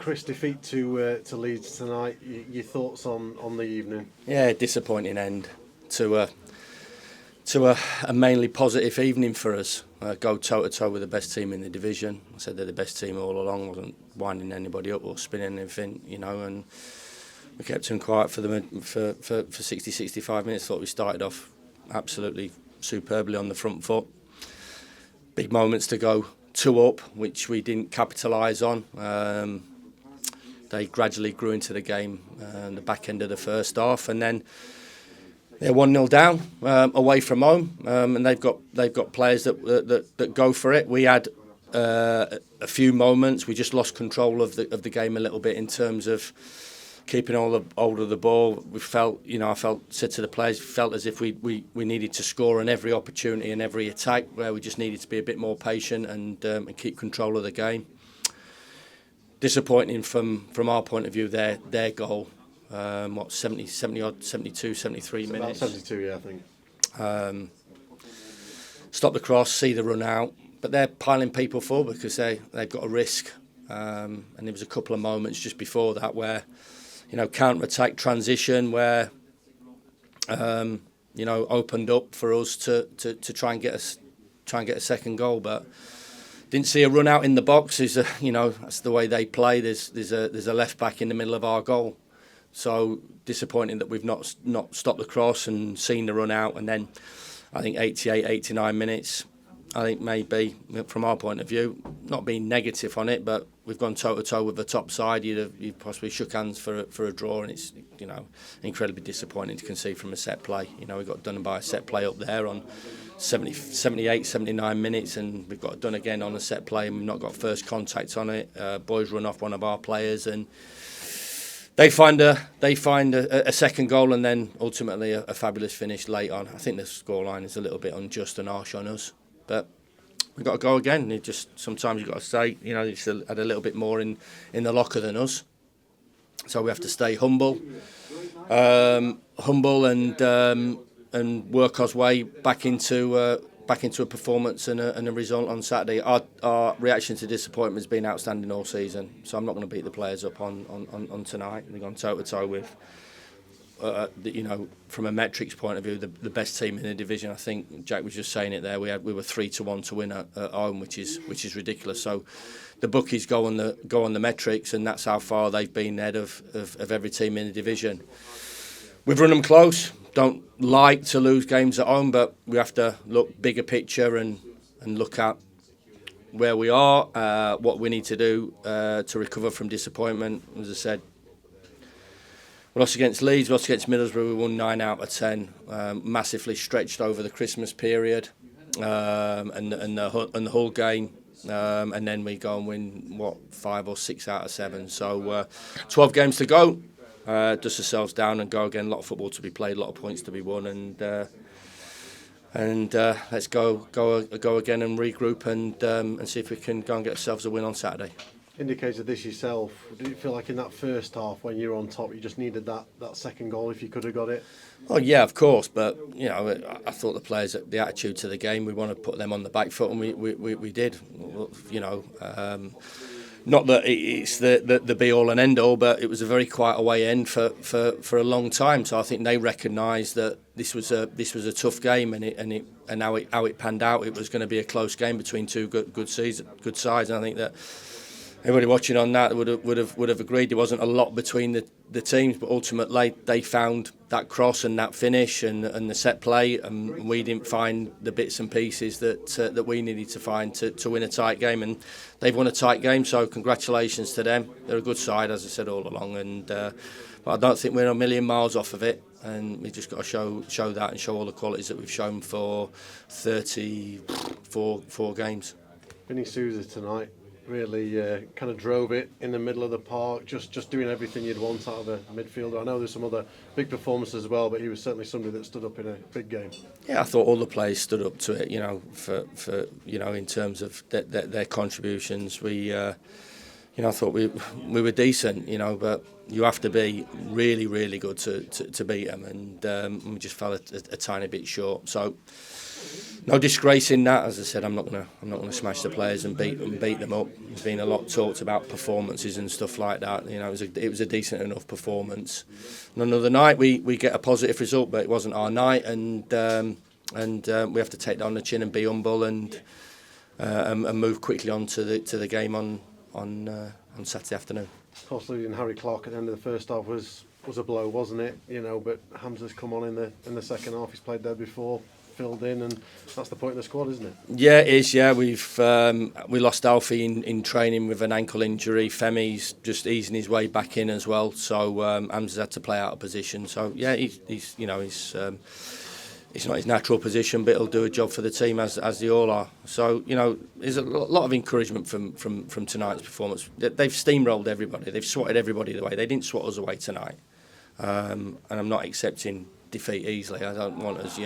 Chris, defeat to Leeds tonight. Your thoughts on the evening? Yeah, disappointing end to a mainly positive evening for us. Go toe to toe with the best team in the division. I said they're the best team all along. Wasn't winding anybody up or spinning anything, and we kept them quiet for 60-65 minutes. Thought we started off absolutely superbly on the front foot. Big moments to go 2 up, which we didn't capitalise on. They gradually grew into the game the back end of the first half, and then they're 1-0 down away from home, and they've got players that go for it. We had a few moments. We just lost control of the game a little bit in terms of keeping hold of the ball. We felt, said to the players, felt as if we needed to score on every opportunity and every attack, where we just needed to be a bit more patient and keep control of the game. Disappointing from our point of view, their goal. 72, 73 it's minutes. About 72, yeah, I think. Stop the cross, see the run out, but they're piling people forward because they've got a risk. And there was a couple of moments just before that where, counter-attack transition where, opened up for us to try and get a second goal, but didn't see a run out in the box. That's the way they play. There's a left back in the middle of our goal. So disappointing that we've not stopped the cross and seen the run out. And then I think 88, 89 minutes, I think maybe from our point of view, not being negative on it, but we've gone toe to toe with the top side. You'd possibly shook hands for a draw, and it's incredibly disappointing to concede from a set play. We got done by a set play up there on 78, 79 minutes, and we've got it done again on a set play, and we've not got first contact on it. Boys run off one of our players, and they find a second goal, and then ultimately a fabulous finish late on. I think the scoreline is a little bit unjust and harsh on us, but we've got to go again. Sometimes you've got to say, they still had a little bit more in the locker than us, so we have to stay humble, and work our way back into a performance and a result on Saturday. Our reaction to disappointment has been outstanding all season, so I'm not going to beat the players up on tonight. They've gone toe to toe with, from a metrics point of view, the best team in the division. I think Jack was just saying it there. We were 3-1 to win at home, which is ridiculous. So the bookies go on the metrics, and that's how far they've been ahead of every team in the division. We've run them close. Don't like to lose games at home, but we have to look bigger picture and look at where we are, what we need to do to recover from disappointment. As I said, we lost against Leeds, we lost against Middlesbrough, we won 9 out of 10, massively stretched over the Christmas period and the Hull game. And then we go and win, 5 or 6 out of 7. So 12 games to go. Dust ourselves down and go again. A lot of football to be played, a lot of points to be won, and let's go again and regroup and see if we can go and get ourselves a win on Saturday. Indicated this yourself. Did you feel like in that first half when you were on top, you just needed that second goal if you could have got it? Oh yeah, of course. But I thought the players, the attitude to the game, we want to put them on the back foot, and we did. Not that it's the be all and end all, but it was a very quiet away end for a long time. So I think they recognised that this was a tough game, and how it panned out, it was going to be a close game between two good sides. And I think that everybody watching on that would have agreed there wasn't a lot between the teams, but ultimately they found that cross and that finish and the set play, and we didn't find the bits and pieces that we needed to find to win a tight game, and they've won a tight game, so congratulations to them. They're a good side, as I said all along, and but I don't think we're a million miles off of it, and we've just got to show that and show all the qualities that we've shown for 34 games. Vinny Souza tonight really kind of drove it in the middle of the park, just doing everything you'd want out of a midfielder. I know there's some other big performances as well, but he was certainly somebody that stood up in a big game. Yeah, I thought all the players stood up to it, for in terms of their contributions. I thought we were decent, but you have to be really, really good to beat them, and we just fell a tiny bit short. So No disgrace in that. As I said, I'm not gonna smash the players and beat them up. There's been a lot talked about performances and stuff like that. You know, it was a decent enough performance. And another night we get a positive result, but it wasn't our night, and we have to take that on the chin and be humble and move quickly on to the game on Saturday afternoon. Of course, losing Harry Clark at the end of the first half was a blow, wasn't it? You know, but Hamza's come on in the second half. He's played there before, filled in, and that's the point of the squad, isn't it? Yeah, it is. Yeah, we lost Alfie in training with an ankle injury. Femi's just easing his way back in as well. So Hamza's had to play out of position. So yeah, he's it's not his natural position, but he'll do a job for the team as they all are. So you know, there's a lot of encouragement from tonight's performance. They've steamrolled everybody. They've swatted everybody away. They didn't swat us away tonight, and I'm not accepting defeat easily. I don't want us,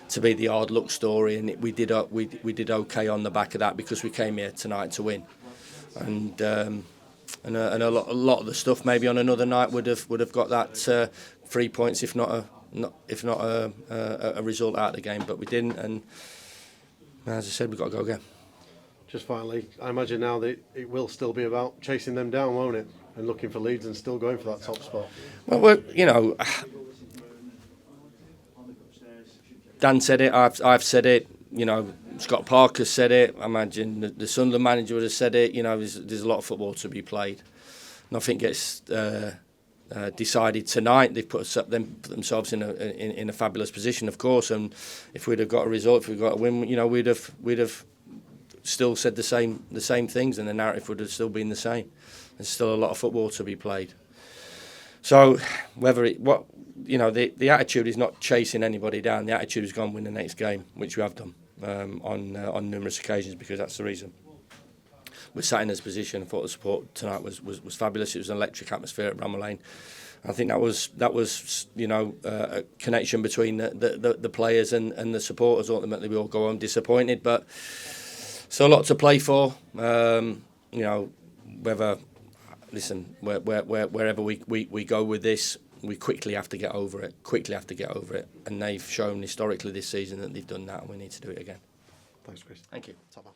to be the hard luck story. And we did okay on the back of that because we came here tonight to win, and a lot of the stuff maybe on another night would have got that 3 points if not a result out of the game, but we didn't, and as I said, we've got to go again. Just finally, I imagine now that it will still be about chasing them down, won't it? And looking for Leeds and still going for that top spot. Well, Dan said it, I've said it, Scott Parker said it, I imagine the Sunderland manager would have said it, there's a lot of football to be played. Nothing gets decided tonight. They've put themselves in a fabulous position, of course, and if we'd have got a result, if we'd got a win, we'd have still said the same things, and the narrative would have still been the same. There's still a lot of football to be played. So the attitude is not chasing anybody down. The attitude is go and win the next game, which we have done on numerous occasions, because that's the reason we're sat in this position. I thought the support tonight was fabulous. It was an electric atmosphere at Bramall Lane. I think that was a connection between the players and the supporters. Ultimately, we all go home disappointed, but so a lot to play for. Wherever we go with this, we quickly have to get over it. And they've shown historically this season that they've done that, and we need to do it again. Thanks, Chris. Thank you. Top man.